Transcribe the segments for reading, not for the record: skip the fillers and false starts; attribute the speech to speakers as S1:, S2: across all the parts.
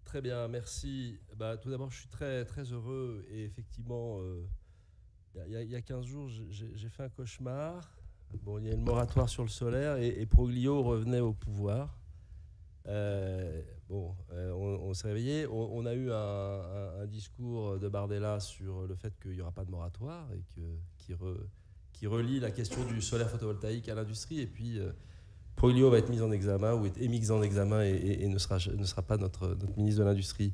S1: Très bien, merci. Tout d'abord, je suis très, très heureux et effectivement, il y a 15 jours, j'ai fait un cauchemar. Bon, il y a le moratoire sur le solaire et Proglio revenait au pouvoir. On s'est réveillé. On a eu un discours de Bardella sur le fait qu'il n'y aura pas de moratoire et qui relie la question du solaire photovoltaïque à l'industrie. Et puis, Proglio va être mis en examen ou est mis en examen et ne sera pas notre ministre de l'Industrie.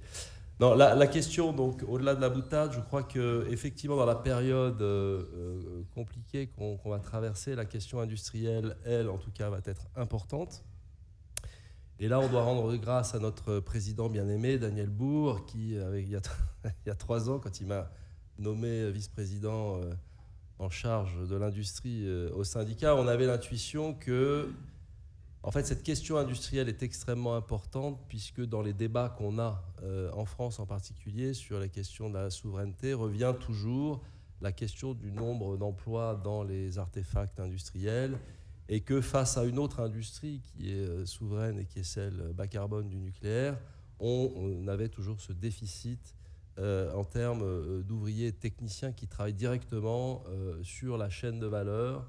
S1: Non, la question, donc, au-delà de la boutade, je crois qu'effectivement, dans la période compliquée qu'on va traverser, la question industrielle, elle, en tout cas, va être importante. Et là, on doit rendre grâce à notre président bien-aimé, Daniel Bourg, qui, il y a 3 ans, quand il m'a nommé vice-président en charge de l'industrie au syndicat, on avait l'intuition que, en fait, cette question industrielle est extrêmement importante puisque dans les débats qu'on a en France en particulier sur la question de la souveraineté, revient toujours la question du nombre d'emplois dans les artefacts industriels et que face à une autre industrie qui est souveraine et qui est celle bas carbone du nucléaire, on avait toujours ce déficit en termes d'ouvriers et de techniciens qui travaillent directement sur la chaîne de valeur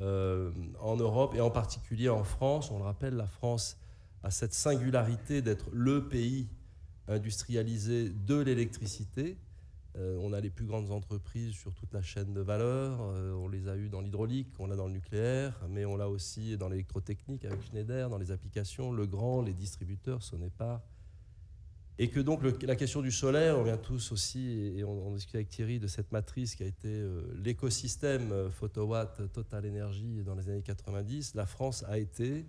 S1: en Europe et en particulier en France. On le rappelle, la France a cette singularité d'être le pays industrialisé de l'électricité. On a les plus grandes entreprises sur toute la chaîne de valeur. On les a eues dans l'hydraulique, on l'a dans le nucléaire, mais on l'a aussi dans l'électrotechnique avec Schneider, dans les applications, Legrand, les distributeurs, Sonepar. Et que donc la question du solaire, on vient tous aussi, et on discute avec Thierry de cette matrice qui a été l'écosystème Photowatt Total Energy dans les années 90. La France a été,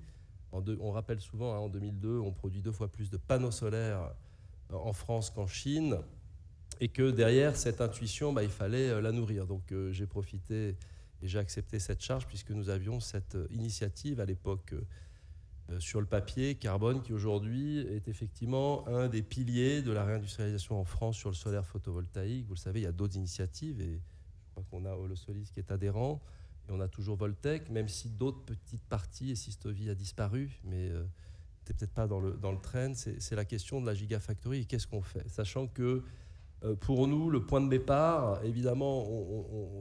S1: on rappelle souvent, en 2002, on produit 2 fois plus de panneaux solaires en France qu'en Chine, et que derrière cette intuition, il fallait la nourrir. Donc j'ai profité et j'ai accepté cette charge puisque nous avions cette initiative à l'époque sur le papier, Carbone, qui aujourd'hui est effectivement un des piliers de la réindustrialisation en France sur le solaire photovoltaïque. Vous le savez, il y a d'autres initiatives et je crois qu'on a Holosolis qui est adhérent et on a toujours Voltec, même si d'autres petites parties, et Systovi a disparu, mais c'était peut-être pas dans le trend, c'est la question de la Gigafactory et qu'est-ce qu'on fait, sachant que pour nous, le point de départ, évidemment,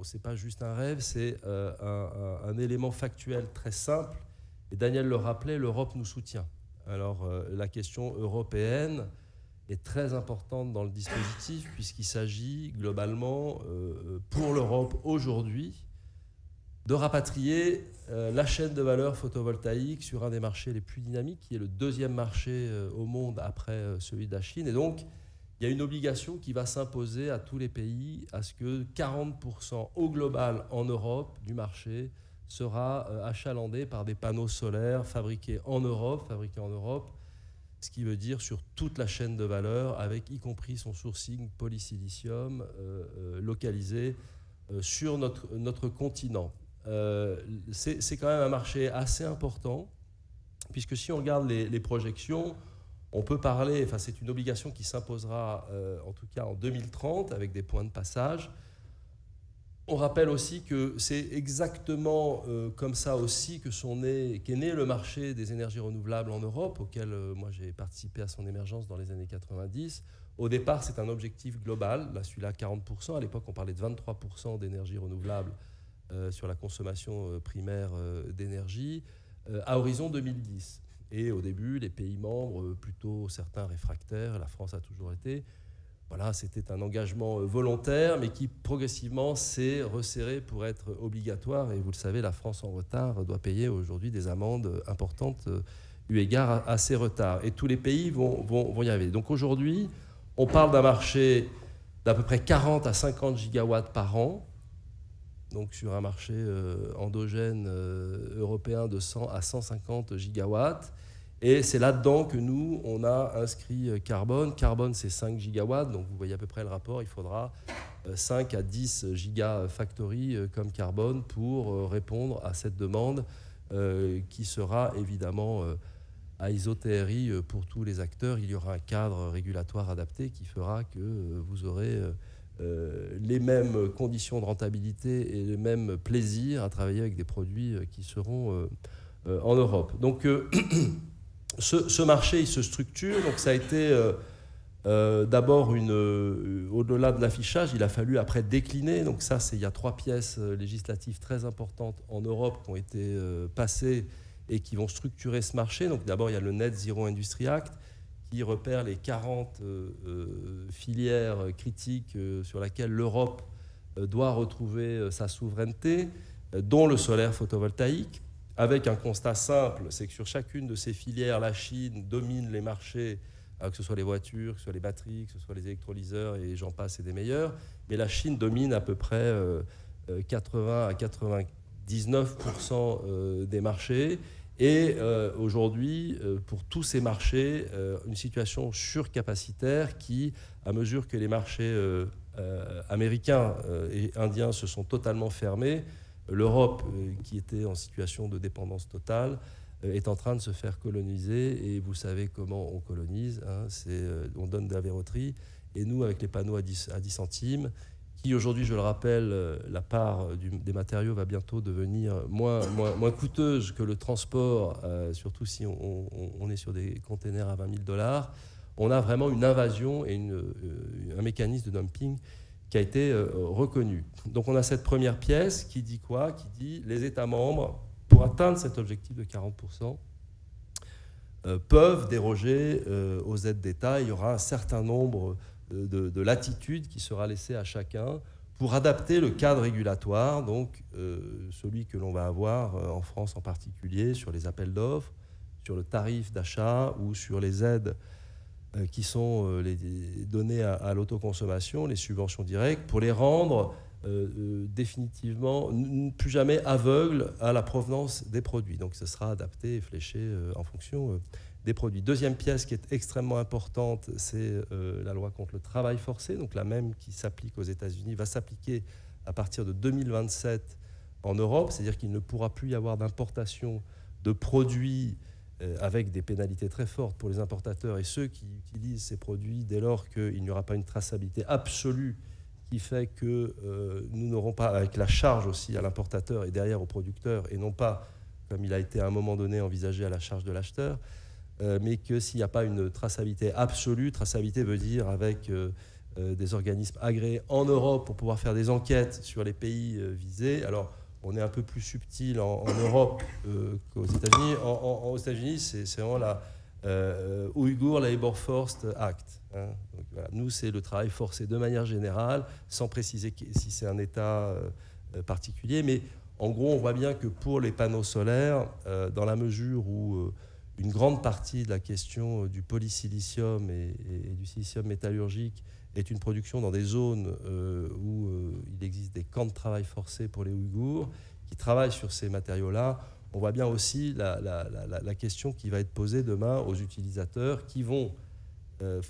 S1: c'est pas juste un rêve, c'est un élément factuel très simple. Et Daniel le rappelait, l'Europe nous soutient. Alors la question européenne est très importante dans le dispositif puisqu'il s'agit globalement pour l'Europe aujourd'hui de rapatrier la chaîne de valeur photovoltaïque sur un des marchés les plus dynamiques, qui est le 2e marché au monde après celui de la Chine. Et donc, il y a une obligation qui va s'imposer à tous les pays à ce que 40% au global en Europe du marché sera achalandé par des panneaux solaires fabriqués en Europe, ce qui veut dire sur toute la chaîne de valeur, avec y compris son sourcing polysilicium localisé sur notre continent. C'est quand même un marché assez important, puisque si on regarde les projections, on peut parler, enfin c'est une obligation qui s'imposera en tout cas en 2030 avec des points de passage. On rappelle aussi que c'est exactement comme ça aussi qu'est né le marché des énergies renouvelables en Europe, auquel moi j'ai participé à son émergence dans les années 90. Au départ, c'est un objectif global, là celui-là 40%, à l'époque on parlait de 23% d'énergie renouvelable sur la consommation primaire d'énergie, à horizon 2010. Et au début, les pays membres, plutôt certains réfractaires, la France a toujours été, voilà, c'était un engagement volontaire, mais qui progressivement s'est resserré pour être obligatoire. Et vous le savez, la France en retard doit payer aujourd'hui des amendes importantes eu égard à ces retards. Et tous les pays vont y arriver. Donc aujourd'hui, on parle d'un marché d'à peu près 40 à 50 gigawatts par an, donc sur un marché endogène européen de 100 à 150 gigawatts. Et c'est là-dedans que nous, on a inscrit Carbone. Carbone, c'est 5 gigawatts, donc vous voyez à peu près le rapport. Il faudra 5 à 10 gigafactories comme Carbone pour répondre à cette demande qui sera évidemment à isothérie pour tous les acteurs. Il y aura un cadre régulatoire adapté qui fera que vous aurez les mêmes conditions de rentabilité et les mêmes plaisirs à travailler avec des produits qui seront en Europe. Donc ce marché, il se structure. Donc ça a été D'abord, au-delà de l'affichage, il a fallu après décliner. Donc ça, il y a 3 pièces législatives très importantes en Europe qui ont été passées et qui vont structurer ce marché. Donc d'abord, il y a le Net Zero Industry Act qui repère les 40 filières critiques sur lesquelles l'Europe doit retrouver sa souveraineté, dont le solaire photovoltaïque, avec un constat simple, c'est que sur chacune de ces filières, la Chine domine les marchés, que ce soit les voitures, que ce soit les batteries, que ce soit les électrolyseurs, et j'en passe, et des meilleurs. Mais la Chine domine à peu près 80 à 99% des marchés. Et aujourd'hui, pour tous ces marchés, une situation surcapacitaire qui, à mesure que les marchés américains et indiens se sont totalement fermés, l'Europe, qui était en situation de dépendance totale, est en train de se faire coloniser. Et vous savez comment on colonise, hein, on donne de la verroterie. Et nous, avec les panneaux à 10 centimes, qui aujourd'hui, je le rappelle, la part des matériaux va bientôt devenir moins coûteuse que le transport, surtout si on est sur des containers à 20 000 $. On a vraiment une invasion et un mécanisme de dumping qui a été reconnu. Donc on a cette première pièce qui dit quoi? Qui dit les États membres, pour atteindre cet objectif de 40%, peuvent déroger aux aides d'État. Il y aura un certain nombre de latitude qui sera laissée à chacun pour adapter le cadre régulatoire, donc celui que l'on va avoir en France en particulier, sur les appels d'offres, sur le tarif d'achat ou sur les aides qui sont les données à l'autoconsommation, les subventions directes, pour les rendre définitivement plus jamais aveugles à la provenance des produits. Donc ce sera adapté et fléché en fonction des produits. Deuxième pièce qui est extrêmement importante, c'est la loi contre le travail forcé. Donc la même qui s'applique aux États-Unis va s'appliquer à partir de 2027 en Europe. C'est-à-dire qu'il ne pourra plus y avoir d'importation de produits avec des pénalités très fortes pour les importateurs et ceux qui utilisent ces produits dès lors qu'il n'y aura pas une traçabilité absolue qui fait que nous n'aurons pas, avec la charge aussi à l'importateur et derrière au producteur, et non pas, comme il a été à un moment donné envisagé, à la charge de l'acheteur, mais que s'il n'y a pas une traçabilité absolue, traçabilité veut dire avec des organismes agréés en Europe pour pouvoir faire des enquêtes sur les pays visés. Alors, on est un peu plus subtil en Europe qu'aux États-Unis. Aux États-Unis, c'est vraiment la Uyghur Labor Forced Act. Hein. Donc, voilà. Nous, c'est le travail forcé de manière générale, sans préciser si c'est un État particulier. Mais en gros, on voit bien que pour les panneaux solaires, dans la mesure où une grande partie de la question du polysilicium et du silicium métallurgique est une production dans des zones où il existe des camps de travail forcés pour les Ouïghours qui travaillent sur ces matériaux-là. On voit bien aussi la question qui va être posée demain aux utilisateurs qui vont,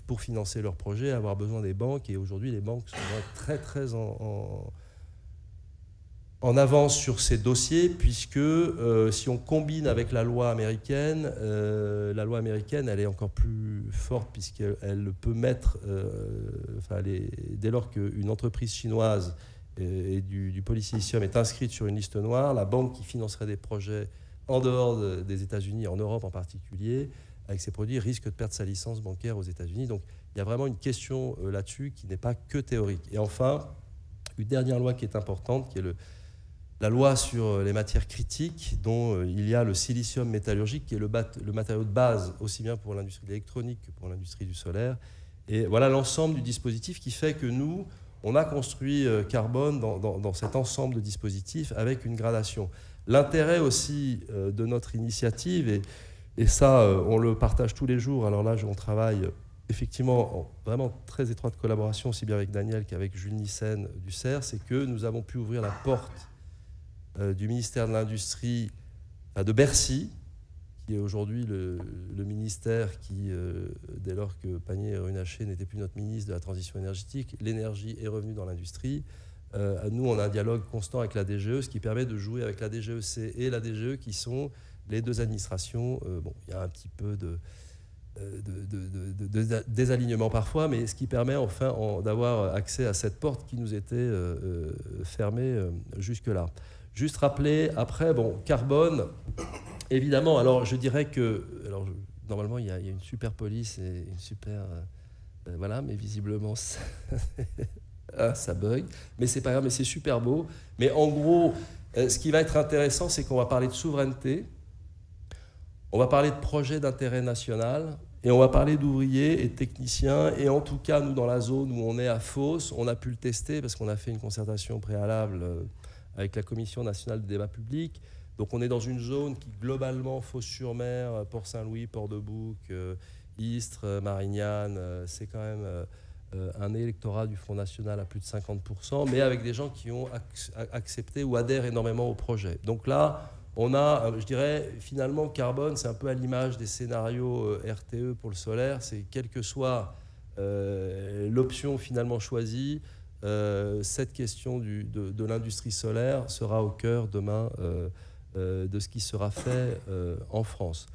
S1: pour financer leur projet, avoir besoin des banques. Et aujourd'hui, les banques sont très, très en avance sur ces dossiers, puisque si on combine avec la loi américaine, elle est encore plus forte, puisqu'elle peut mettre, dès lors qu'une entreprise chinoise et du polysilicium est inscrite sur une liste noire, la banque qui financerait des projets en dehors des États-Unis, en Europe en particulier, avec ces produits, risque de perdre sa licence bancaire aux États-Unis. Donc il y a vraiment une question là-dessus qui n'est pas que théorique. Et enfin, une dernière loi qui est importante, qui est la loi sur les matières critiques, dont il y a le silicium métallurgique, qui est le matériau de base, aussi bien pour l'industrie de l'électronique que pour l'industrie du solaire. Et voilà l'ensemble du dispositif qui fait que nous, on a construit Carbone dans cet ensemble de dispositifs avec une gradation. L'intérêt aussi de notre initiative, et ça, on le partage tous les jours. Alors là, on travaille effectivement en vraiment très étroite collaboration, aussi bien avec Daniel qu'avec Jules Nissen du CERF, c'est que nous avons pu ouvrir la porte du ministère de l'Industrie, de Bercy, qui est aujourd'hui le ministère qui, dès lors que Pannier-Runacher n'était plus notre ministre de la Transition énergétique, l'énergie est revenue dans l'industrie. Nous, on a un dialogue constant avec la DGE, ce qui permet de jouer avec la DGEC et la DGE, qui sont les deux administrations. Bon, il y a un petit peu de désalignement parfois, mais ce qui permet enfin d'avoir accès à cette porte qui nous était fermée jusque-là. Juste rappeler, après, bon, Carbone, évidemment, alors je dirais que, normalement il y a une super police et une super Voilà, mais visiblement, ça bug. Mais c'est pas grave, mais c'est super beau. Mais en gros, ce qui va être intéressant, c'est qu'on va parler de souveraineté, on va parler de projets d'intérêt national, et on va parler d'ouvriers et de techniciens. Et en tout cas, nous, dans la zone où on est à Fos, on a pu le tester parce qu'on a fait une concertation préalable avec la Commission nationale du débat public. Donc on est dans une zone qui, globalement, Fos-sur-Mer, Port-Saint-Louis, Port-de-Bouc, Istres, Marignane, c'est quand même un électorat du Front National à plus de 50%, mais avec des gens qui ont accepté ou adhèrent énormément au projet. Donc là, on a, je dirais, finalement, Carbone, c'est un peu à l'image des scénarios RTE pour le solaire, c'est quelle que soit l'option finalement choisie, cette question de l'industrie solaire sera au cœur demain de ce qui sera fait en France.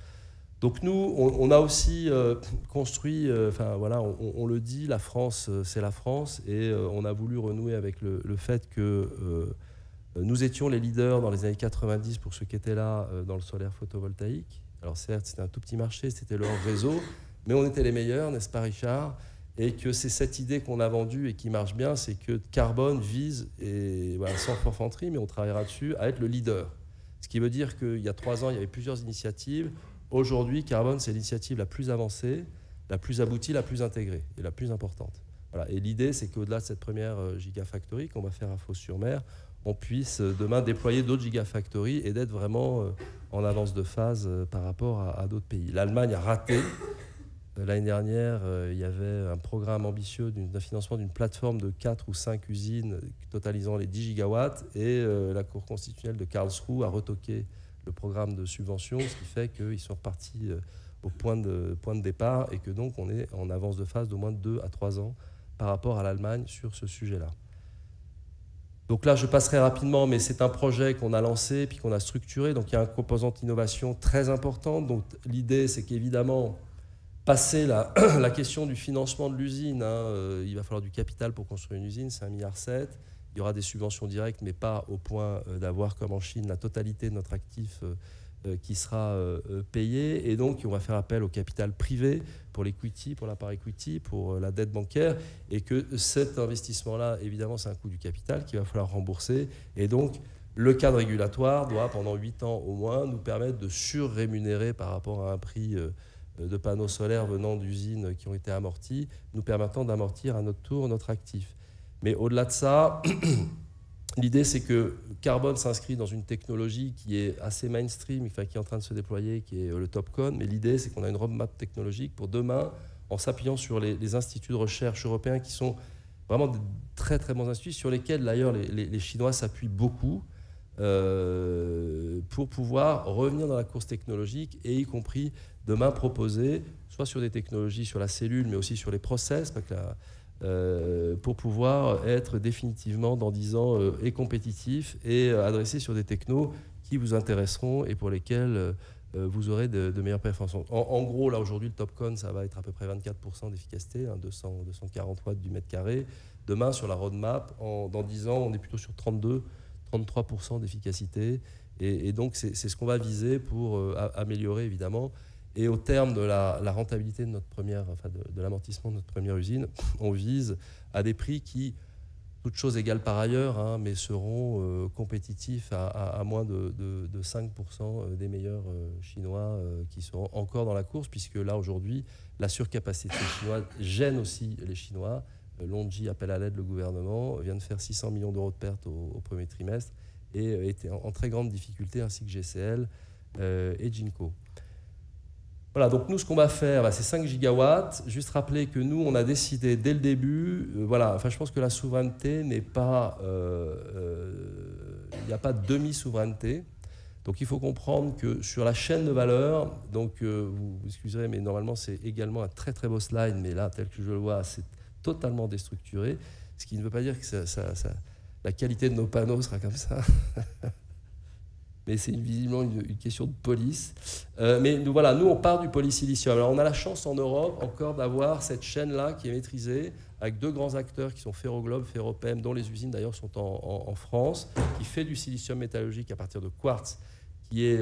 S1: Donc nous, on a aussi construit, enfin voilà, on le dit, la France, c'est la France, et on a voulu renouer avec le fait que nous étions les leaders dans les années 90 pour ceux qui étaient là dans le solaire photovoltaïque. Alors certes, c'était un tout petit marché, c'était leur réseau, mais on était les meilleurs, n'est-ce pas Richard? Et que c'est cette idée qu'on a vendue et qui marche bien, c'est que Carbone vise, et voilà, sans forfanterie, mais on travaillera dessus, à être le leader. Ce qui veut dire qu'il y a 3 ans, il y avait plusieurs initiatives. Aujourd'hui, Carbone, c'est l'initiative la plus avancée, la plus aboutie, la plus intégrée et la plus importante. Voilà. Et l'idée, c'est qu'au-delà de cette première gigafactory qu'on va faire à Fos-sur-Mer, on puisse demain déployer d'autres gigafactories et d'être vraiment en avance de phase par rapport à d'autres pays. L'Allemagne a raté. L'année dernière, il y avait un programme ambitieux d'un financement d'une plateforme de 4 ou 5 usines totalisant les 10 gigawatts, et la Cour constitutionnelle de Karlsruhe a retoqué le programme de subvention, ce qui fait qu'ils sont repartis au point de départ, et que donc on est en avance de phase d'au moins 2 à 3 ans par rapport à l'Allemagne sur ce sujet-là. Donc là, je passerai rapidement, mais c'est un projet qu'on a lancé puis qu'on a structuré. Donc il y a un composante innovation très importante. Donc l'idée, c'est qu'évidemment, passer la question du financement de l'usine, il va falloir du capital pour construire une usine, c'est 1,7 milliard. Il y aura des subventions directes, mais pas au point d'avoir, comme en Chine, la totalité de notre actif qui sera payé. Et donc, on va faire appel au capital privé pour l'equity, pour la part equity, pour la dette bancaire. Et que cet investissement-là, évidemment, c'est un coût du capital qu'il va falloir rembourser. Et donc, le cadre régulatoire doit, pendant 8 ans au moins, nous permettre de surrémunérer par rapport à un prix de panneaux solaires venant d'usines qui ont été amorties, nous permettant d'amortir à notre tour notre actif. Mais au-delà de ça, l'idée, c'est que Carbone s'inscrit dans une technologie qui est assez mainstream, enfin, qui est en train de se déployer, qui est le TOPCon. Mais l'idée, c'est qu'on a une roadmap technologique pour demain, en s'appuyant sur les instituts de recherche européens qui sont vraiment de très très bons instituts, sur lesquels d'ailleurs les Chinois s'appuient beaucoup pour pouvoir revenir dans la course technologique, et y compris demain proposer, soit sur des technologies sur la cellule, mais aussi sur les process, pour pouvoir être définitivement dans 10 ans et compétitif et adressé sur des technos qui vous intéresseront et pour lesquels vous aurez de meilleures performances. En gros, là aujourd'hui, le TOPCon, ça va être à peu près 24% d'efficacité, 240 watts du mètre carré. Demain, sur la roadmap, dans 10 ans, on est plutôt sur 33% d'efficacité. Et donc, c'est ce qu'on va viser pour améliorer, évidemment. Et au terme de la rentabilité de notre de l'amortissement de notre première usine, on vise à des prix qui, toutes choses égales par ailleurs, mais seront compétitifs à moins de 5% des meilleurs Chinois qui seront encore dans la course, puisque là, aujourd'hui, la surcapacité chinoise gêne aussi les Chinois. LONGi appelle à l'aide le gouvernement, vient de faire 600 millions d'euros de pertes au premier trimestre et était en très grande difficulté, ainsi que GCL et Jinko. Voilà, donc nous, ce qu'on va faire, c'est 5 gigawatts. Juste rappeler que nous, on a décidé dès le début, je pense que la souveraineté n'est pas... il n'y a pas de demi-souveraineté. Donc il faut comprendre que sur la chaîne de valeur, donc vous excuserez, mais normalement, c'est également un très très beau slide, mais là, tel que je le vois, c'est totalement déstructuré, ce qui ne veut pas dire que la qualité de nos panneaux sera comme ça. Mais c'est visiblement une question de police. Mais nous, voilà, nous, on part du polysilicium. Alors, on a la chance en Europe encore d'avoir cette chaîne-là qui est maîtrisée avec 2 grands acteurs qui sont Ferroglobe, Ferropem, dont les usines d'ailleurs sont en France, qui fait du silicium métallurgique à partir de quartz, qui est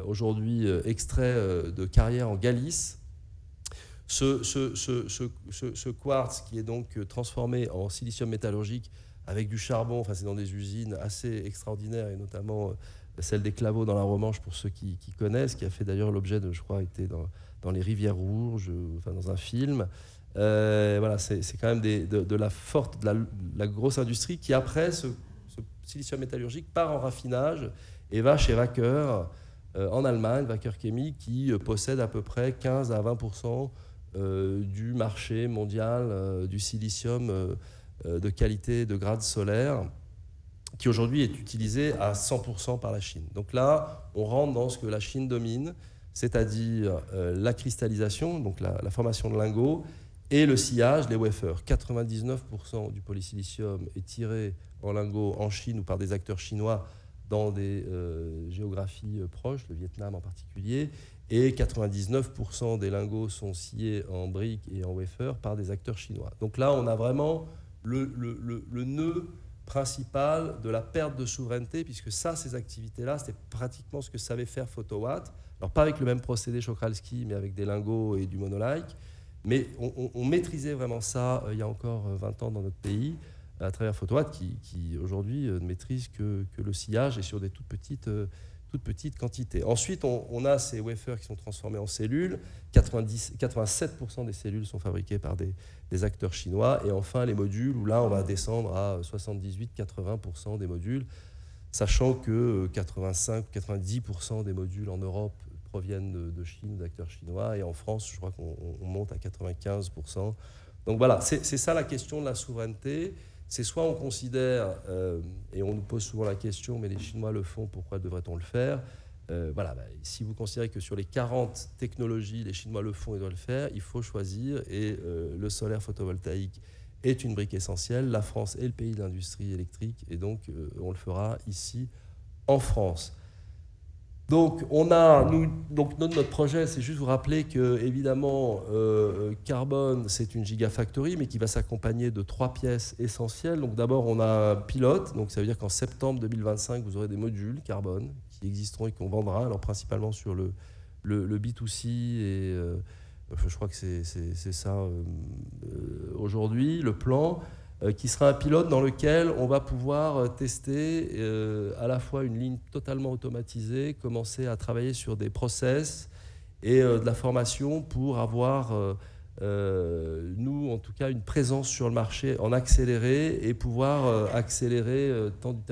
S1: aujourd'hui extrait de carrières en Galice. Ce quartz qui est donc transformé en silicium métallurgique avec du charbon, enfin c'est dans des usines assez extraordinaires, et notamment celle des Claveaux dans la Romanche, pour ceux qui connaissent, qui a fait d'ailleurs l'objet de, je crois, été dans les Rivières Rouges, enfin dans un film. Voilà, c'est quand même de la grosse industrie qui, après, ce silicium métallurgique part en raffinage et va chez Wacker en Allemagne, Wacker Chemie, qui possède à peu près 15 à 20% du marché mondial du silicium de qualité de grade solaire, qui aujourd'hui est utilisé à 100% par la Chine. Donc là, on rentre dans ce que la Chine domine, c'est-à-dire la cristallisation, donc la formation de lingots, et le sciage, les wafers. 99% du polysilicium est tiré en lingots en Chine ou par des acteurs chinois dans des géographies proches, le Vietnam en particulier, et 99% des lingots sont sciés en briques et en wafers par des acteurs chinois. Donc là, on a vraiment le nœud principal de la perte de souveraineté, puisque ça, ces activités-là, c'était pratiquement ce que savait faire Photowatt. Alors pas avec le même procédé Czochralski, mais avec des lingots et du monolike. Mais on maîtrisait vraiment ça il y a encore 20 ans dans notre pays, à travers Photowatt, qui aujourd'hui ne maîtrise que le sillage et sur des toutes petites quantités. Ensuite, on a ces wafers qui sont transformés en cellules. 87% des cellules sont fabriquées par des acteurs chinois. Et enfin, les modules, où là, on va descendre à 78-80% des modules, sachant que 85-90% des modules en Europe proviennent de Chine, d'acteurs chinois, et en France, je crois qu'on monte à 95%. Donc voilà, c'est ça la question de la souveraineté. C'est soit on considère, et on nous pose souvent la question, mais les Chinois le font, pourquoi devrait-on le faire ? Voilà, si vous considérez que sur les 40 technologies, les Chinois le font et doivent le faire, il faut choisir, et le solaire photovoltaïque est une brique essentielle. La France est le pays de l'industrie électrique, et donc on le fera ici en France. Donc, notre projet, c'est juste vous rappeler que, évidemment, Carbone, c'est une gigafactory, mais qui va s'accompagner de 3 pièces essentielles. Donc, d'abord, on a un pilote. Donc, ça veut dire qu'en septembre 2025, vous aurez des modules Carbone qui existeront et qu'on vendra, alors principalement sur le B2C. Et je crois que c'est ça aujourd'hui, le plan. Qui sera un pilote dans lequel on va pouvoir tester à la fois une ligne totalement automatisée, commencer à travailler sur des process et de la formation pour avoir, nous en tout cas, une présence sur le marché en accéléré et pouvoir accélérer, tant du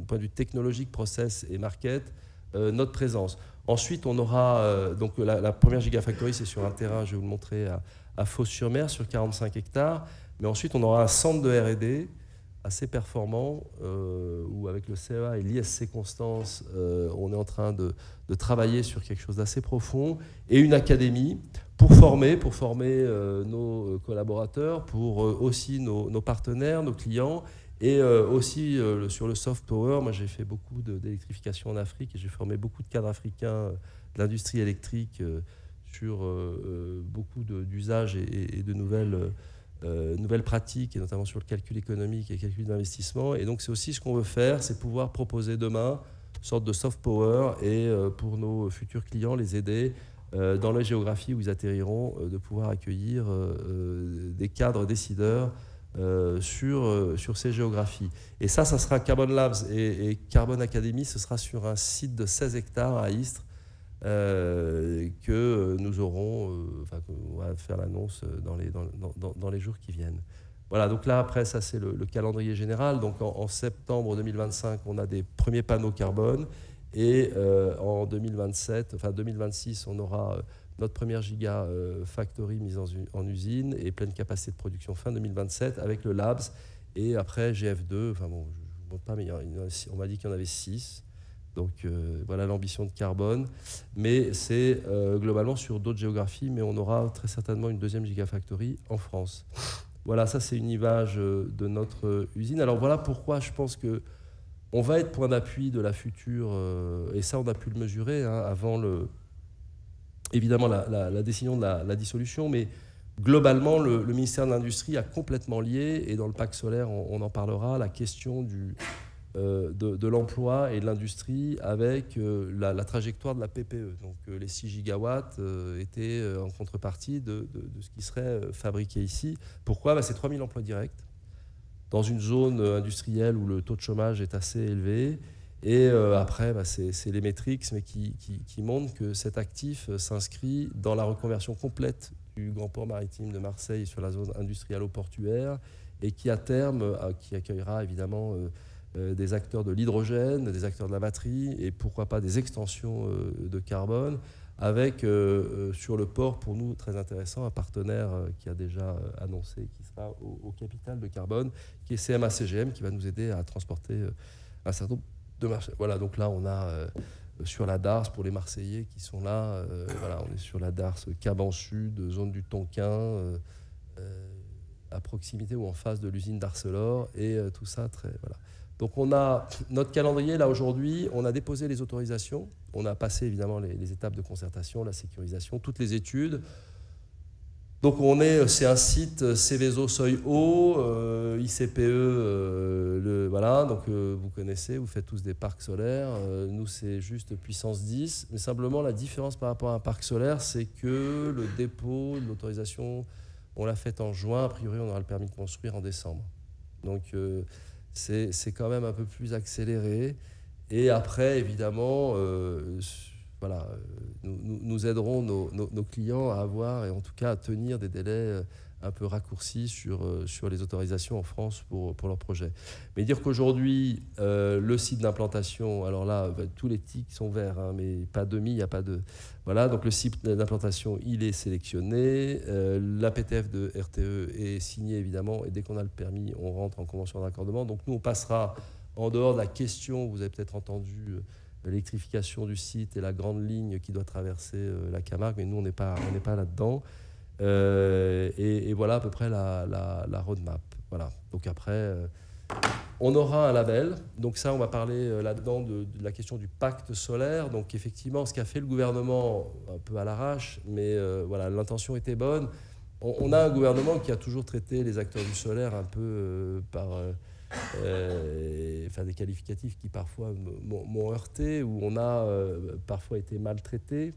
S1: point de vue technologique, process et market, notre présence. Ensuite, on aura, donc la première Gigafactory, c'est sur un terrain, je vais vous le montrer, à Fos-sur-Mer, sur 45 hectares. Mais ensuite, on aura un centre de R&D assez performant où, avec le CEA et l'ISC Constance, on est en train de travailler sur quelque chose d'assez profond, et une académie pour former nos collaborateurs, pour aussi nos partenaires, nos clients, et aussi sur le soft power. Moi, j'ai fait beaucoup d'électrification en Afrique et j'ai formé beaucoup de cadres africains de l'industrie électrique sur beaucoup d'usages et de nouvelles pratiques, et notamment sur le calcul économique et le calcul d'investissement. Et donc, c'est aussi ce qu'on veut faire, c'est pouvoir proposer demain une sorte de soft power, et pour nos futurs clients, les aider dans la géographie où ils atterriront, de pouvoir accueillir des cadres décideurs sur ces géographies. Et ça sera Carbone Labs et Carbone Academy, ce sera sur un site de 16 hectares à Istres, que nous aurons, on va faire l'annonce dans les jours qui viennent. Voilà, donc là, après, ça, c'est le calendrier général. Donc en septembre 2025, on a des premiers panneaux carbone, et en 2026, on aura notre première gigafactory mise en usine et pleine capacité de production fin 2027 avec le Labs, et après GF2, enfin bon, je ne vous montre pas, mais on m'a dit qu'il y en avait 6. Donc voilà l'ambition de Carbone, mais c'est globalement sur d'autres géographies, mais on aura très certainement une deuxième gigafactory en France. Voilà, ça c'est une image de notre usine. Alors voilà pourquoi je pense qu'on va être point d'appui de la future, et ça on a pu le mesurer avant évidemment la décision de la dissolution, mais globalement le ministère de l'Industrie a complètement lié, et dans le pacte solaire on en parlera, la question de l'emploi et de l'industrie avec la trajectoire de la PPE. Donc les 6 gigawatts étaient en contrepartie de ce qui serait fabriqué ici. Pourquoi? C'est 3000 emplois directs dans une zone industrielle où le taux de chômage est assez élevé. Et après, c'est les métriques mais qui montrent que cet actif s'inscrit dans la reconversion complète du grand port maritime de Marseille sur la zone industrialo-portuaire et qui, à terme, qui accueillera évidemment des acteurs de l'hydrogène, des acteurs de la batterie et pourquoi pas des extensions de carbone avec sur le port, pour nous, très intéressant, un partenaire qui a déjà annoncé qui sera au capital de carbone, qui est CMA-CGM, qui va nous aider à transporter un certain nombre de marchés. Voilà, donc là, on a sur la Darse, pour les Marseillais qui sont là, voilà, on est sur la Darse Caban Sud, zone du Tonquin, à proximité ou en face de l'usine d'Arcelor, et tout ça, très... Voilà. Donc on a notre calendrier, là aujourd'hui, on a déposé les autorisations, on a passé évidemment les étapes de concertation, la sécurisation, toutes les études. Donc c'est un site Céveso seuil haut, ICPE, voilà, donc vous connaissez, vous faites tous des parcs solaires, nous c'est juste puissance 10, mais simplement la différence par rapport à un parc solaire, c'est que le dépôt de l'autorisation, on l'a fait en juin, a priori on aura le permis de construire en décembre. Donc c'est quand même un peu plus accéléré. Et après, évidemment, voilà, nous aiderons nos clients à avoir, et en tout cas à tenir des délais un peu raccourcis sur les autorisations en France pour leurs projets. Mais dire qu'aujourd'hui, le site d'implantation, alors là, tous les tics sont verts, hein, mais pas de mi, il n'y a pas de... Voilà, donc le site d'implantation, il est sélectionné. La PTF de RTE est signée, évidemment, et dès qu'on a le permis, on rentre en convention d'accordement. Donc nous, on passera en dehors de la question, vous avez peut-être entendu... l'électrification du site et la grande ligne qui doit traverser la Camargue, mais nous, on n'est pas là-dedans. Et voilà à peu près la roadmap. Voilà. Donc après, on aura un label. Donc ça, on va parler là-dedans de la question du pacte solaire. Donc effectivement, ce qu'a fait le gouvernement, un peu à l'arrache, mais voilà, l'intention était bonne. On a un gouvernement qui a toujours traité les acteurs du solaire un peu par... enfin des qualificatifs qui parfois m'ont heurté, où on a parfois été maltraité.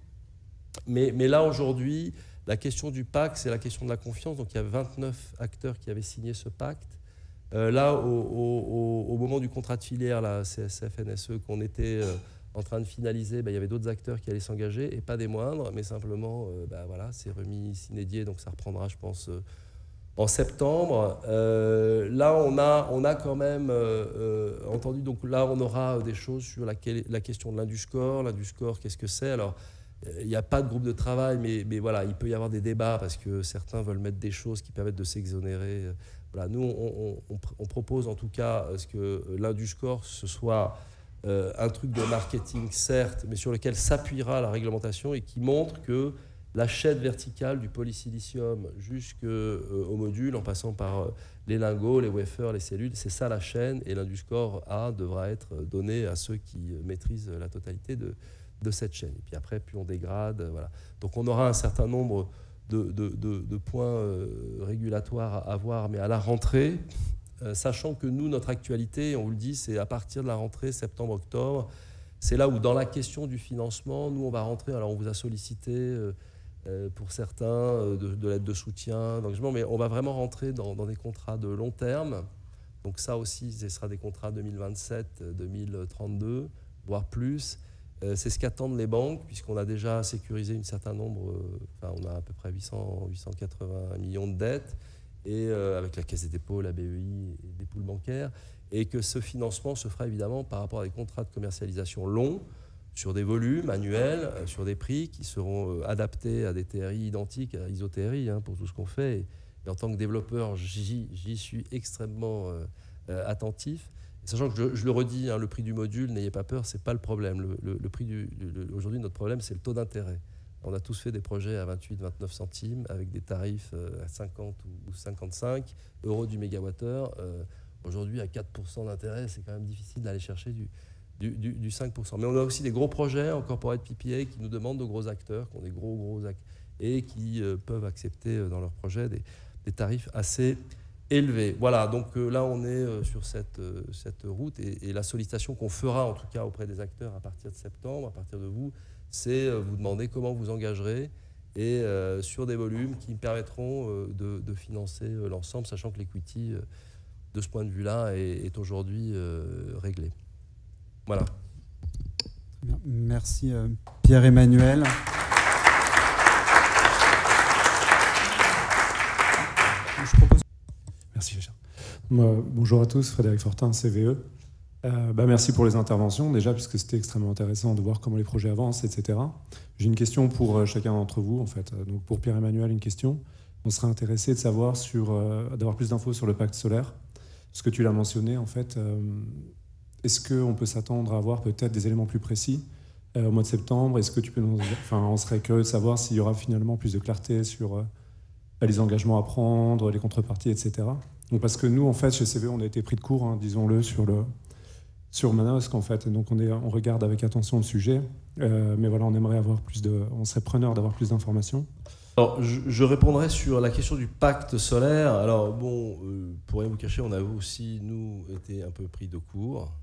S1: Mais là, aujourd'hui, la question du pacte, c'est la question de la confiance. Donc il y a 29 acteurs qui avaient signé ce pacte. Là, au moment du contrat de filière, la CSF, NSE, qu'on était en train de finaliser, il y avait d'autres acteurs qui allaient s'engager, et pas des moindres, mais simplement, voilà, c'est remis sine die, donc ça reprendra, je pense... en septembre. Là, on a quand même entendu, donc là, on aura des choses sur la question de l'Induscore. L'Induscore, qu'est-ce que c'est? Alors, il n'y a pas de groupe de travail, mais voilà, il peut y avoir des débats parce que certains veulent mettre des choses qui permettent de s'exonérer. Voilà, nous, on propose en tout cas que l'Induscore, ce soit un truc de marketing, certes, mais sur lequel s'appuiera la réglementation et qui montre que la chaîne verticale du polysilicium jusqu'au module, en passant par les lingots, les wafers, les cellules, c'est ça la chaîne, et l'Induscore A devra être donné à ceux qui maîtrisent la totalité de cette chaîne. Et puis après, plus on dégrade, voilà. Donc on aura un certain nombre de points régulatoires à voir, mais à la rentrée, sachant que nous, notre actualité, on vous le dit, c'est à partir de la rentrée septembre-octobre, c'est là où dans la question du financement, nous on va rentrer, alors on vous a sollicité... pour certains, de l'aide de soutien, d'engagement, mais on va vraiment rentrer dans des contrats de long terme. Donc ça aussi, ce sera des contrats 2027, 2032, voire plus. C'est ce qu'attendent les banques, puisqu'on a déjà sécurisé un certain nombre, enfin on a à peu près 880 millions de dettes, et avec la Caisse des dépôts, la BEI et des poules bancaires, et que ce financement se fera évidemment par rapport à des contrats de commercialisation longs, sur des volumes annuels, sur des prix qui seront adaptés à des TRI identiques à ISO-TRI pour tout ce qu'on fait. Et en tant que développeur, j'y suis extrêmement attentif. Sachant que je le redis, le prix du module, n'ayez pas peur, ce n'est pas le problème. Aujourd'hui, notre problème, c'est le taux d'intérêt. On a tous fait des projets à 28, 29 centimes avec des tarifs à 50 ou 55 euros du mégawattheure. Aujourd'hui, à 4% d'intérêt, c'est quand même difficile d'aller chercher du 5%. Mais on a aussi des gros projets en corporate PPA qui nous demandent de gros acteurs, qui ont des gros acteurs et qui peuvent accepter dans leurs projets des tarifs assez élevé. Voilà, donc là on est sur cette route et la sollicitation qu'on fera en tout cas auprès des acteurs à partir de septembre, à partir de vous, c'est vous demander comment vous engagerez et sur des volumes qui permettront de financer l'ensemble, sachant que l'equity de ce point de vue-là est aujourd'hui réglé. Voilà.
S2: Bien. Merci Pierre-Emmanuel.
S3: Je propose... Merci Richard. Bonjour à tous, Frédéric Fortin, CVE. Merci pour les interventions déjà, puisque c'était extrêmement intéressant de voir comment les projets avancent, etc. J'ai une question pour chacun d'entre vous, en fait. Donc pour Pierre-Emmanuel, une question. On serait intéressé de savoir d'avoir plus d'infos sur le pacte solaire. Ce que tu l'as mentionné, en fait, est-ce qu'on peut s'attendre à avoir peut-être des éléments plus précis au mois de septembre? Est-ce que tu peux nous... Enfin, on serait curieux de savoir s'il y aura finalement plus de clarté sur les engagements à prendre, les contreparties, etc. Donc, parce que nous, en fait, chez CVE, on a été pris de court, hein, disons-le, sur Manosque, en fait. Et donc, on regarde avec attention le sujet. Mais voilà, on serait preneur d'avoir plus d'informations.
S1: Alors, je répondrai sur la question du pacte solaire. Alors, bon, pour rien vous cacher, on a aussi, nous, été un peu pris de court.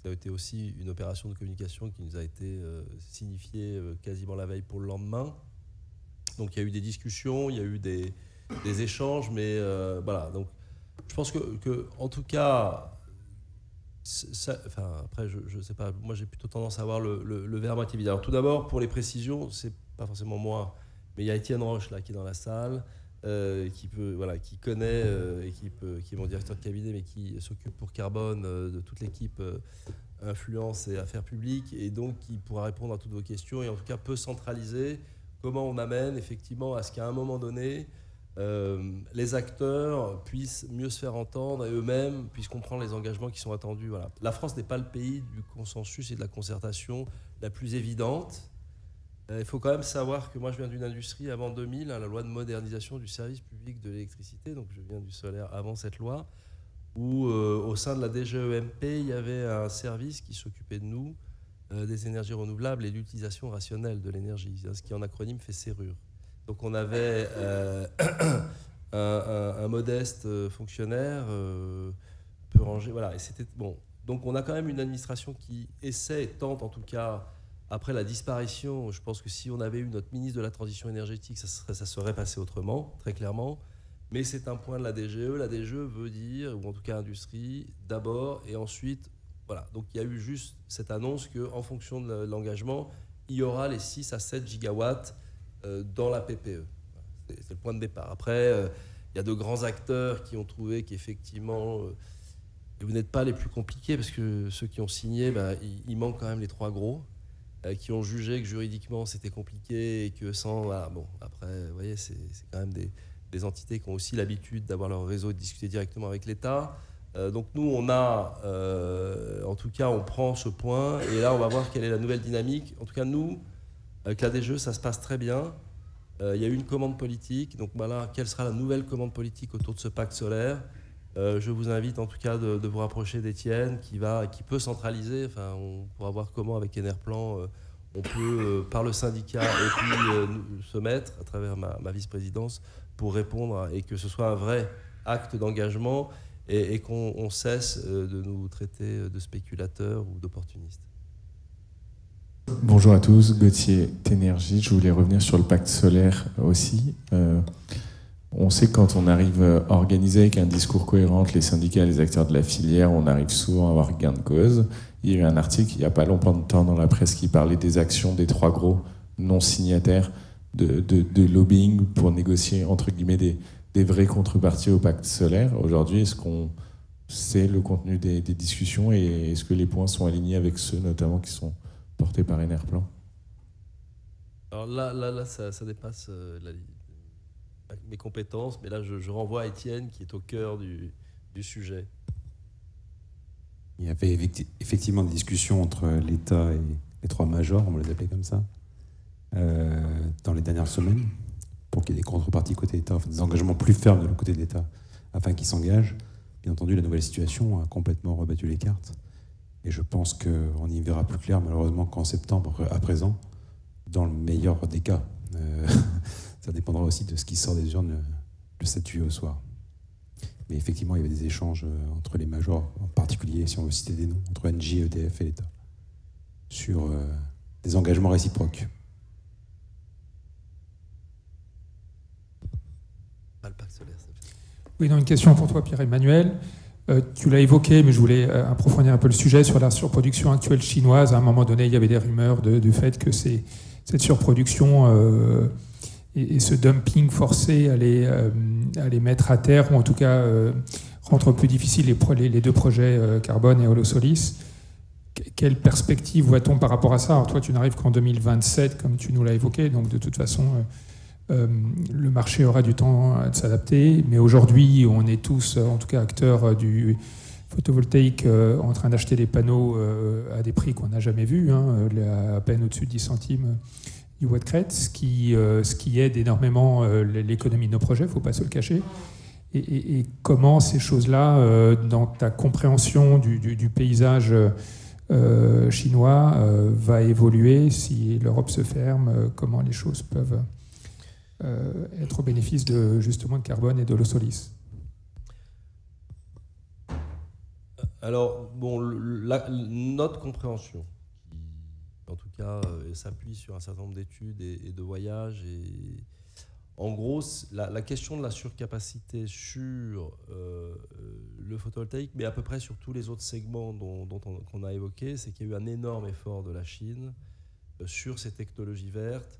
S1: Ça a été aussi une opération de communication qui nous a été signifiée quasiment la veille pour le lendemain. Donc, il y a eu des discussions, il y a eu des échanges, mais voilà. Donc, je pense que en tout cas, après, je sais pas, moi, j'ai plutôt tendance à avoir le verre à moitié vide. Alors, tout d'abord, pour les précisions, c'est pas forcément moi, mais il y a Étienne Roche là qui est dans la salle, qui connaît et qui est mon directeur de cabinet, mais qui s'occupe pour Carbone de toute l'équipe influence et affaires publiques, et donc qui pourra répondre à toutes vos questions et en tout cas peut centraliser comment on amène effectivement à ce qu'à un moment donné les acteurs puissent mieux se faire entendre et eux-mêmes puissent comprendre les engagements qui sont attendus. Voilà. La France n'est pas le pays du consensus et de la concertation la plus évidente. Il faut quand même savoir que moi je viens d'une industrie avant 2000, la loi de modernisation du service public de l'électricité, donc je viens du solaire avant cette loi, où au sein de la DGEMP, il y avait un service qui s'occupait de nous, des énergies renouvelables et l'utilisation rationnelle de l'énergie, ce qui en acronyme fait CERUR. Donc on avait un modeste fonctionnaire, peu rangé, voilà, et c'était bon. Donc on a quand même une administration qui essaie et tente en tout cas. Après la disparition, je pense que si on avait eu notre ministre de la Transition énergétique, ça serait passé autrement, très clairement. Mais c'est un point de la DGE. La DGE veut dire, ou en tout cas industrie, d'abord, et ensuite, voilà. Donc il y a eu juste cette annonce qu'en fonction de l'engagement, il y aura les 6 à 7 gigawatts dans la PPE. C'est le point de départ. Après, il y a de grands acteurs qui ont trouvé qu'effectivement, vous n'êtes pas les plus compliqués, parce que ceux qui ont signé, il manque quand même les 3 gros. Qui ont jugé que juridiquement c'était compliqué et que sans... Voilà, bon, après, vous voyez, c'est quand même des entités qui ont aussi l'habitude d'avoir leur réseau et de discuter directement avec l'État. Donc nous, on a... en tout cas, on prend ce point et là, on va voir quelle est la nouvelle dynamique. En tout cas, nous, avec la DGE, ça se passe très bien. Il y a eu une commande politique. Donc voilà, quelle sera la nouvelle commande politique autour de ce pacte solaire? Je vous invite en tout cas de vous rapprocher d'Étienne qui peut centraliser. Enfin, on pourra voir comment avec Enerplan on peut par le syndicat et puis se mettre à travers ma vice-présidence pour répondre et que ce soit un vrai acte d'engagement et qu'on cesse de nous traiter de spéculateurs ou d'opportunistes.
S4: Bonjour à tous, Gauthier Ténergie. Je voulais revenir sur le pacte solaire aussi. On sait que quand on arrive à organiser avec un discours cohérent entre les syndicats et les acteurs de la filière, on arrive souvent à avoir gain de cause. Il y a eu un article il n'y a pas longtemps de temps dans la presse qui parlait des actions des 3 gros non signataires de lobbying pour négocier entre guillemets des vraies contreparties au pacte solaire. Aujourd'hui, est-ce qu'on sait le contenu des discussions et est-ce que les points sont alignés avec ceux notamment qui sont portés par Enerplan?
S1: Alors là ça dépasse mes compétences, mais là je renvoie à Étienne qui est au cœur du sujet.
S5: Il y avait effectivement des discussions entre l'État et les 3 majors, on va les appeler comme ça, dans les dernières semaines, pour qu'il y ait des contreparties côté État, enfin, des engagements plus fermes de l'autre côté de l'État, afin qu'ils s'engagent. Bien entendu, la nouvelle situation a complètement rebattu les cartes, et je pense qu'on y verra plus clair, malheureusement, qu'en septembre, à présent, dans le meilleur des cas. Ça dépendra aussi de ce qui sort des urnes le 7 juillet au soir. Mais effectivement, il y avait des échanges entre les majors, en particulier, si on veut citer des noms, entre Engie, EDF et l'État, sur des engagements réciproques.
S1: Pas le pacte solaire, ça.
S6: Oui, une question pour toi, Pierre-Emmanuel. Tu l'as évoqué, mais je voulais approfondir un peu le sujet sur la surproduction actuelle chinoise. À un moment donné, il y avait des rumeurs du fait que cette surproduction et ce dumping forcé allait mettre à terre, ou en tout cas rendre plus difficile les deux projets Carbone et Holosolis. Quelle perspective voit-on par rapport à ça? Alors toi, tu n'arrives qu'en 2027, comme tu nous l'as évoqué, donc de toute façon, le marché aura du temps de s'adapter. Mais aujourd'hui, on est tous, en tout cas, acteurs du photovoltaïque en train d'acheter des panneaux à des prix qu'on n'a jamais vus, à peine au-dessus de 10 centimes du watt-crête, ce qui aide énormément l'économie de nos projets, il ne faut pas se le cacher. Et comment ces choses-là, dans ta compréhension du paysage chinois, va évoluer si l'Europe se ferme, comment les choses peuvent être au bénéfice justement de Carbone et de Holosolis?
S1: Alors, bon, notre compréhension, qui en tout cas s'appuie sur un certain nombre d'études et de voyages, et en gros, la question de la surcapacité sur le photovoltaïque, mais à peu près sur tous les autres segments qu'on a évoqués, c'est qu'il y a eu un énorme effort de la Chine sur ces technologies vertes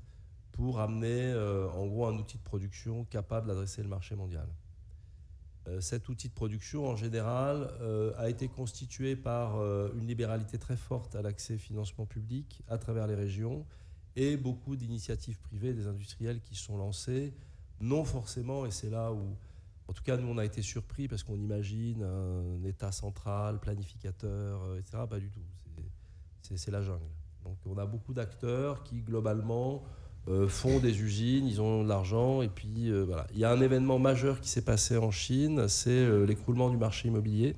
S1: pour amener en gros un outil de production capable d'adresser le marché mondial. Cet outil de production, en général, a été constitué par une libéralité très forte à l'accès financement public à travers les régions et beaucoup d'initiatives privées, des industriels qui se sont lancés, non forcément, et c'est là où, en tout cas, nous, on a été surpris parce qu'on imagine un État central, planificateur, etc. Pas du tout. C'est la jungle. Donc, on a beaucoup d'acteurs qui, globalement, font des usines, ils ont de l'argent, et puis voilà. Il y a un événement majeur qui s'est passé en Chine, c'est l'écroulement du marché immobilier,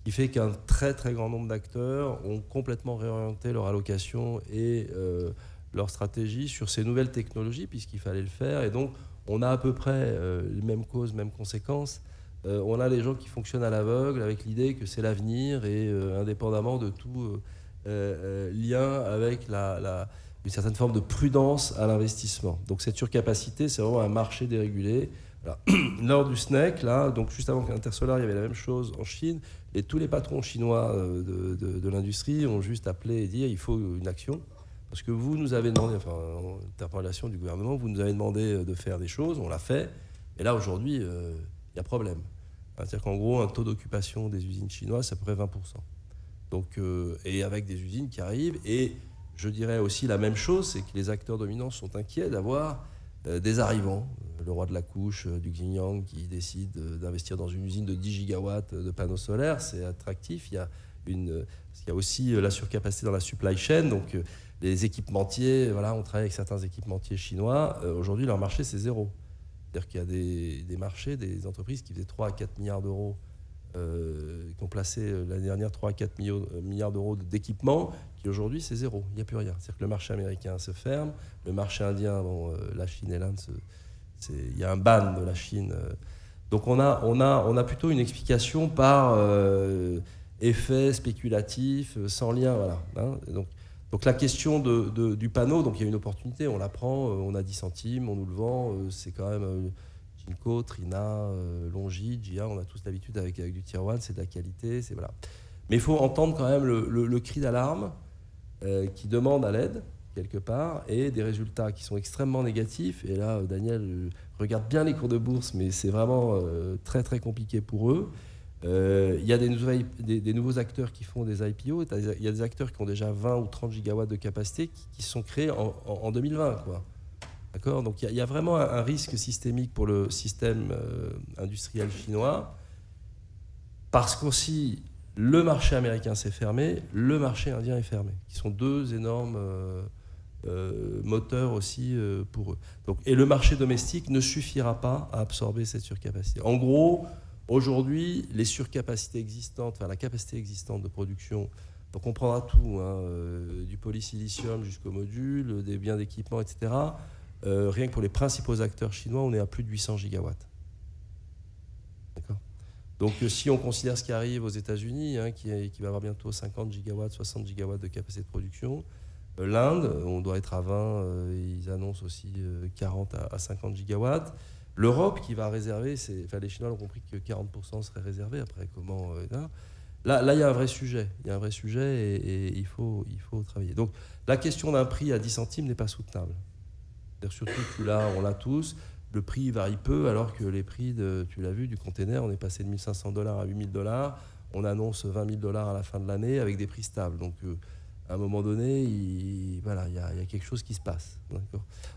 S1: qui fait qu'un très très grand nombre d'acteurs ont complètement réorienté leur allocation et leur stratégie sur ces nouvelles technologies, puisqu'il fallait le faire, et donc on a à peu près les mêmes causes, mêmes conséquences. On a les gens qui fonctionnent à l'aveugle avec l'idée que c'est l'avenir, et indépendamment de tout lien avec une certaine forme de prudence à l'investissement. Donc cette surcapacité, c'est vraiment un marché dérégulé. Alors, lors du SNEC, là, donc juste avant qu'Intersolar, il y avait la même chose en Chine, et tous les patrons chinois de l'industrie ont juste appelé et dit il faut une action, parce que vous nous avez demandé, enfin, en interpellation du gouvernement, vous nous avez demandé de faire des choses, on l'a fait, et là aujourd'hui, il y a problème. C'est-à-dire qu'en gros, un taux d'occupation des usines chinoises, c'est à peu près 20%. Donc, et avec des usines qui arrivent, et je dirais aussi la même chose, c'est que les acteurs dominants sont inquiets d'avoir des arrivants. Le roi de la couche du Xinjiang qui décide d'investir dans une usine de 10 gigawatts de panneaux solaires, c'est attractif. Il y a aussi la surcapacité dans la supply chain. Donc les équipementiers, voilà, on travaille avec certains équipementiers chinois. Aujourd'hui, leur marché, c'est zéro. C'est-à-dire qu'il y a des marchés, des entreprises qui faisaient 3 à 4 milliards d'euros, qui ont placé l'année dernière 3 à 4 milliards d'euros d'équipements, qui aujourd'hui c'est zéro, il n'y a plus rien. C'est-à-dire que le marché américain se ferme, le marché indien, bon, la Chine et l'Inde, il y a un ban de la Chine. Donc on a plutôt une explication par effet spéculatif, sans lien. Voilà, hein. Donc la question du panneau, donc il y a une opportunité, on la prend, on a 10 centimes, on nous le vend, c'est quand même... Jinko, Trina, Longi, Jia, on a tous l'habitude avec du tier 1, c'est de la qualité, c'est voilà. Mais il faut entendre quand même le cri d'alarme qui demande à l'aide, quelque part, et des résultats qui sont extrêmement négatifs. Et là, Daniel regarde bien les cours de bourse, mais c'est vraiment très très compliqué pour eux. Il y a des nouveaux acteurs qui font des IPO, il y a des acteurs qui ont déjà 20 ou 30 gigawatts de capacité qui sont créés en 2020, quoi. D'accord ? Donc il y a vraiment un risque systémique pour le système industriel chinois, parce qu'aussi le marché américain s'est fermé, le marché indien est fermé, qui sont deux énormes moteurs aussi pour eux. Donc, et le marché domestique ne suffira pas à absorber cette surcapacité. En gros, aujourd'hui, les surcapacités existantes, enfin la capacité existante de production, donc on prendra tout, hein, du polysilicium jusqu'au module, des biens d'équipement, etc., rien que pour les principaux acteurs chinois, on est à plus de 800 gigawatts. D'accord ? Donc si on considère ce qui arrive aux États-Unis, hein, qui va avoir bientôt 50 gigawatts, 60 gigawatts de capacité de production, l'Inde, on doit être à 20, ils annoncent aussi 40 à 50 gigawatts. L'Europe qui va réserver, les Chinois ont compris que 40% serait réservé, après comment... Là, il y a un vrai sujet, et il faut travailler. Donc la question d'un prix à 10 centimes n'est pas soutenable. Surtout que là, on l'a tous, le prix varie peu, alors que les prix, tu l'as vu, du container, on est passé de 1 500 $ à 8 000 $, on annonce 20 000 $ à la fin de l'année avec des prix stables. Donc à un moment donné, il y a quelque chose qui se passe.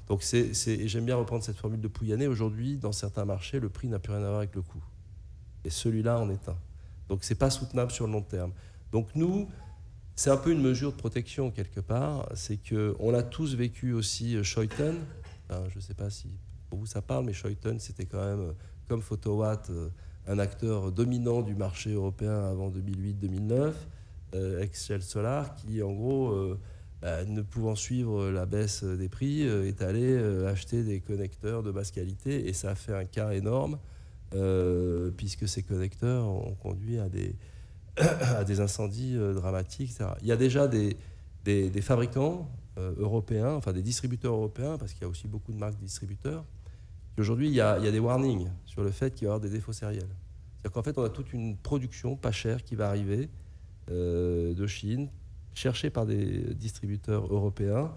S1: Donc j'aime bien reprendre cette formule de Pouyanné. Aujourd'hui, dans certains marchés, le prix n'a plus rien à voir avec le coût. Et celui-là en est un. Donc c'est pas soutenable sur le long terme. Donc nous, c'est un peu une mesure de protection quelque part. C'est qu'on a tous vécu aussi Schouten. Enfin, je ne sais pas si pour vous ça parle, mais Schouten, c'était quand même, comme Photowatt, un acteur dominant du marché européen avant 2008-2009. Excel Solar, qui en gros, ne pouvant suivre la baisse des prix, est allé acheter des connecteurs de basse qualité, et ça a fait un cas énorme, puisque ces connecteurs ont conduit à des incendies dramatiques, etc. Il y a déjà des fabricants européens, enfin des distributeurs européens, parce qu'il y a aussi beaucoup de marques distributeurs, aujourd'hui il y a des warnings sur le fait qu'il va y avoir des défauts sériels. C'est-à-dire qu'en fait on a toute une production pas chère qui va arriver de Chine, cherchés par des distributeurs européens,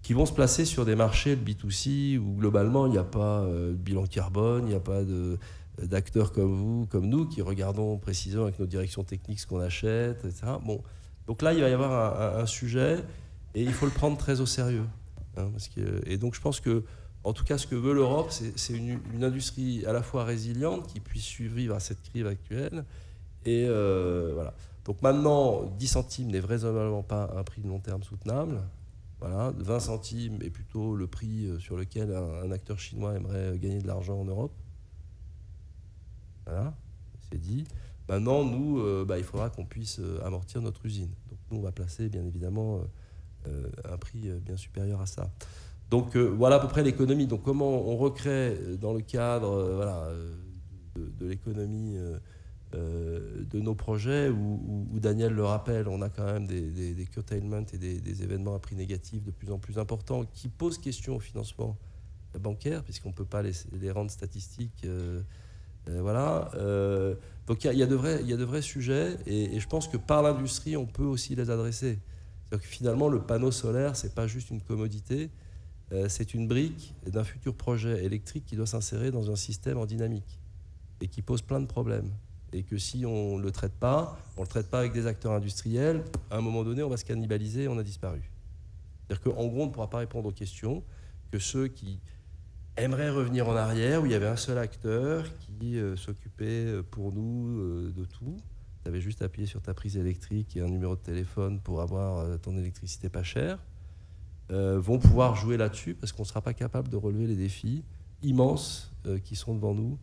S1: qui vont se placer sur des marchés, le B2C, où globalement il n'y a pas de bilan carbone, il n'y a pas d'acteurs comme vous, comme nous, qui regardons précisément avec nos directions techniques ce qu'on achète, etc. Bon, donc là il va y avoir un sujet, et il faut le prendre très au sérieux. Hein, et donc je pense que, en tout cas, ce que veut l'Europe, c'est une industrie à la fois résiliente, qui puisse survivre à cette crise actuelle, et voilà. Donc maintenant, 10 centimes n'est vraisemblablement pas un prix de long terme soutenable. Voilà, 20 centimes est plutôt le prix sur lequel un acteur chinois aimerait gagner de l'argent en Europe. Voilà, c'est dit. Maintenant, nous, il faudra qu'on puisse amortir notre usine. Donc nous, on va placer, bien évidemment, un prix bien supérieur à ça. Donc voilà à peu près l'économie. Donc comment on recrée dans le cadre de l'économie de nos projets, où Daniel le rappelle, on a quand même des curtailments et des événements à prix négatif de plus en plus importants, qui posent question au financement bancaire, puisqu'on ne peut pas les rendre statistiques. Voilà. Donc il y a de vrais sujets, et je pense que par l'industrie, on peut aussi les adresser. C'est-à-dire que finalement, le panneau solaire, ce n'est pas juste une commodité, c'est une brique d'un futur projet électrique qui doit s'insérer dans un système en dynamique, et qui pose plein de problèmes. Et que si on ne le traite pas, on ne le traite pas avec des acteurs industriels, à un moment donné, on va se cannibaliser et on a disparu. C'est-à-dire qu'en gros, on ne pourra pas répondre aux questions que ceux qui aimeraient revenir en arrière, où il y avait un seul acteur qui s'occupait pour nous de tout. Tu avais juste appuyé sur ta prise électrique et un numéro de téléphone pour avoir ton électricité pas chère, vont pouvoir jouer là-dessus, parce qu'on ne sera pas capable de relever les défis immenses qui sont devant nous,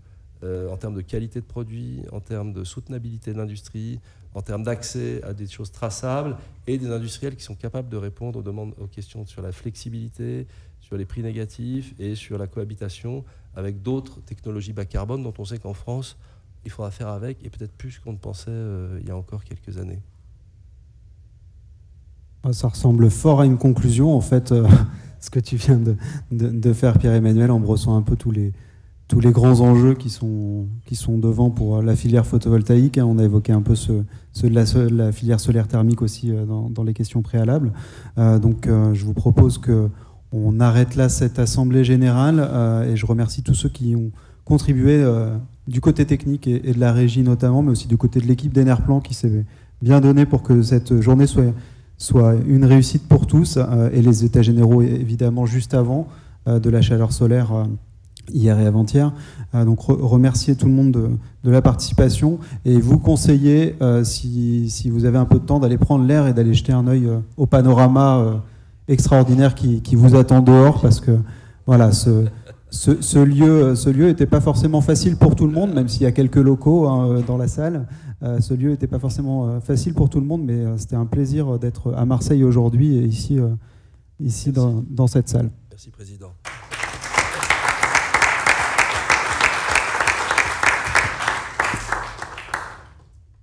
S1: en termes de qualité de produit, en termes de soutenabilité de l'industrie, en termes d'accès à des choses traçables, et des industriels qui sont capables de répondre aux questions sur la flexibilité, sur les prix négatifs et sur la cohabitation avec d'autres technologies bas carbone dont on sait qu'en France, il faudra faire avec, et peut-être plus qu'on ne pensait il y a encore quelques années.
S2: Ça ressemble fort à une conclusion, en fait, ce que tu viens de faire, Pierre-Emmanuel, en brossant un peu tous les grands enjeux qui sont devant pour la filière photovoltaïque. On a évoqué un peu ceux de la filière solaire thermique aussi dans les questions préalables. Donc je vous propose qu'on arrête là cette assemblée générale, et je remercie tous ceux qui ont contribué du côté technique et de la régie notamment, mais aussi du côté de l'équipe d'Enerplan qui s'est bien donné pour que cette journée soit une réussite pour tous, et les états généraux évidemment juste avant de la chaleur solaire hier et avant-hier. Donc remercier tout le monde de la participation, et vous conseiller, si vous avez un peu de temps, d'aller prendre l'air et d'aller jeter un œil au panorama extraordinaire qui vous attend dehors, parce que voilà, ce lieu n'était pas forcément facile pour tout le monde, même s'il y a quelques locaux dans la salle. Ce lieu n'était pas forcément facile pour tout le monde, mais c'était un plaisir d'être à Marseille aujourd'hui et ici dans cette salle.
S1: Merci, Président.